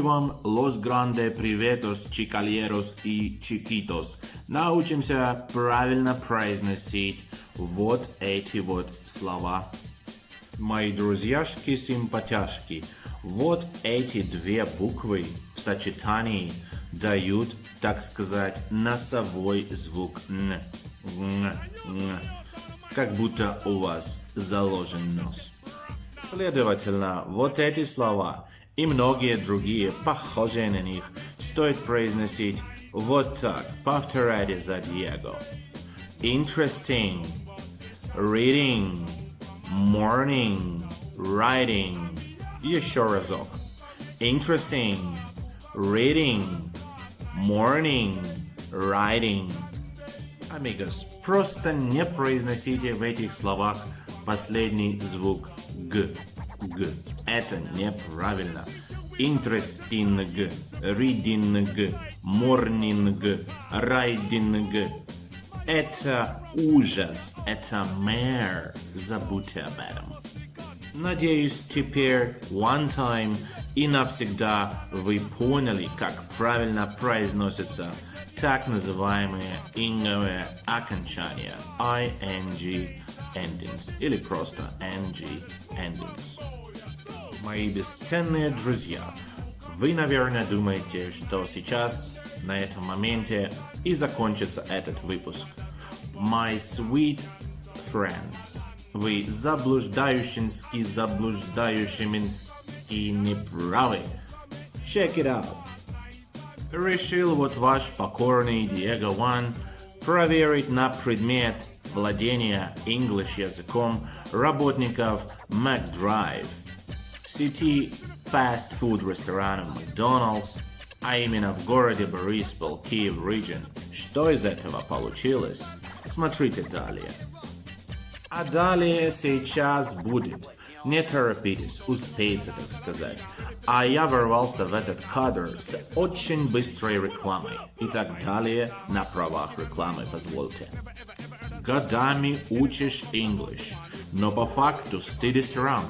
вам los grande privetos, chicalieros и chiquitos. Научимся правильно произносить вот эти вот слова. Мои друзьяшки-симпатяшки, вот эти две буквы в сочетании дают, так сказать, носовой звук «н». Как будто у вас заложен нос. Следовательно, вот эти слова и многие другие, похожие на них, стоит произносить вот так. Повторяйте за Диего. Interesting, reading, morning, writing. Еще разок. Interesting, reading, morning, writing. Amigos, просто не произносите в этих словах последний звук «г». «Г». Это неправильно. Interesting, reading, morning, writing. Это ужас, это мэр. Забудьте об этом. Надеюсь, теперь one time и навсегда вы поняли, как правильно произносятся так называемые инговые окончания ing endings или просто ng endings. Мои бесценные друзья, вы, наверное, думаете, что сейчас, на этом моменте, и закончится этот выпуск. My sweet friends, вы заблуждающински неправы. Check it out. Решил вот ваш покорный Диего One проверить на предмет владения English языком работников Mcdrive, сети фастфуд ресторанов Макдоналдс, а именно в городе Boryspil, Kyiv region. Что из этого получилось? Смотрите далее. А далее сейчас будет. Не торопитесь, успейте, так сказать. А я ворвался в этот кадр с очень быстрой рекламой. И так далее на правах рекламы, позвольте. Годами учишь English, но по факту стыд и срам.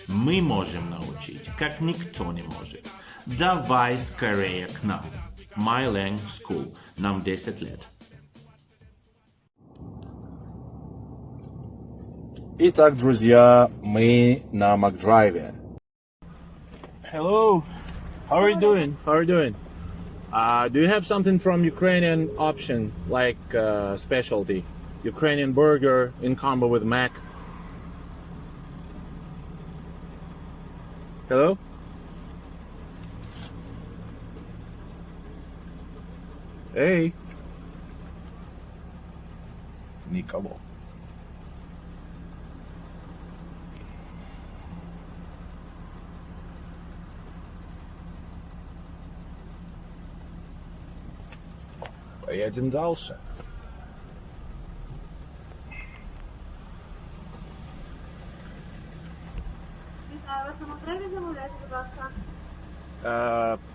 Мы можем научить, как никто не может. Давай скорее к нам. Mylang School. Нам 10 лет. Итак, друзья, мы на Mcdrive. Hello, how are you doing? How are you doing? Do you have something from Ukrainian option, like specialty? Ukrainian burger in combo with Mac? Hello? Hey. Никого. Поедем дальше.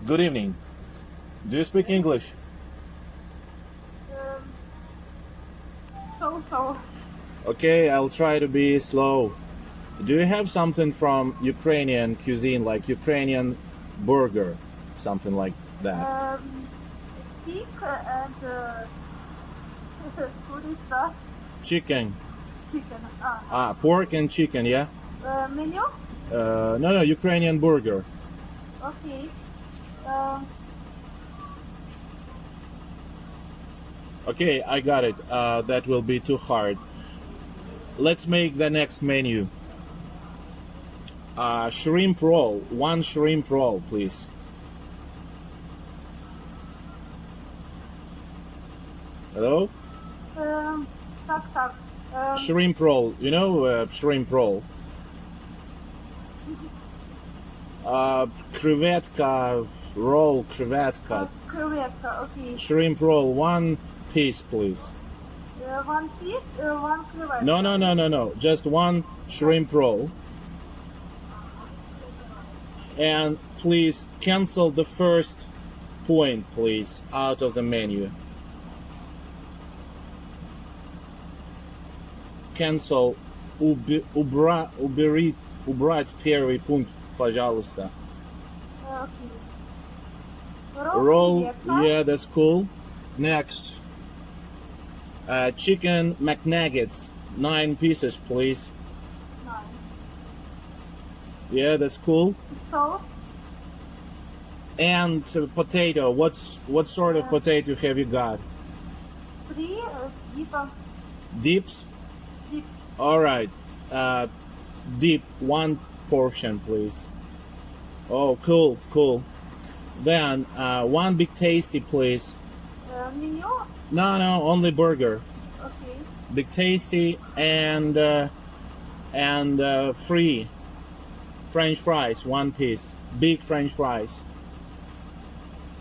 Good evening. Do you speak English? So. Okay, I'll try to be slow. Do you have something from Ukrainian cuisine, like Ukrainian burger, something like that? Pig and food stuff. Chicken. Chicken. Pork and chicken, yeah? Menu? No, Ukrainian burger. Okay. Okay, I got it. That will be too hard. Let's make the next menu. Shrimp roll. One shrimp roll, please. Hello? Так. Shrimp roll. You know shrimp roll? Креветка roll, креветка. Креветка, okay. Shrimp roll, one piece, please. One fish, one креветка. No. Just one shrimp roll. And please cancel the first point, please, out of the menu. Cancel. Убрать первый пункт, пожалуйста. Okay. Roll, креветка. yeah, that's cool. Next, chicken McNuggets, 9 pieces, please. 9. Yeah, that's cool. Sauce. And potato. What sort of potato have you got? 3. Дипа. Dips. Дип. All right. Dip 1 portion, please. Oh, cool, cool. Then 1 big tasty, please. Меню. No, only burger. Окей. Big tasty and free French fries, 1 piece. Big French fries.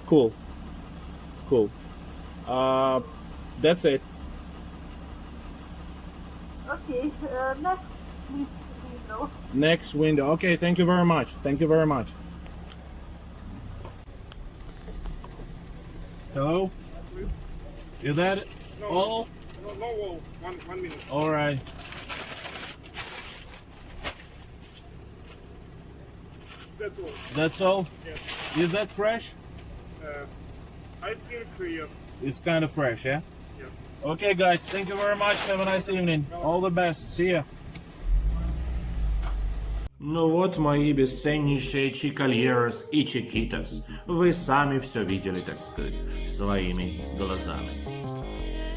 Cool. Cool. That's it. Окей. Next, please, window. Next window. Okay, thank you very much. Thank you very much. Hello? Is that all? No, 1 minute. All right. That's all. That's all? Yes. Is that fresh? I think yes. It's kind of fresh, yeah? Yes. Okay, guys. Thank you very much. Have a nice evening. All the best. See ya. Ну вот, мои бесценнейшие чикальерос и чикитос. Вы сами все видели, так сказать, своими глазами.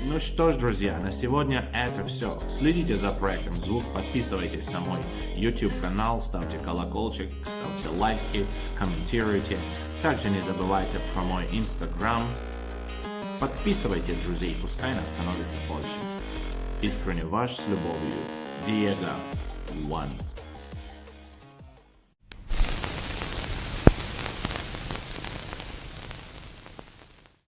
Ну что ж, друзья, на сегодня это все. Следите за проектом Звук, подписывайтесь на мой YouTube канал, ставьте колокольчик, ставьте лайки, комментируйте. Также не забывайте про мой Instagram. Подписывайте друзей, пускай нас становится больше. Искренне ваш с любовью, Diego 1.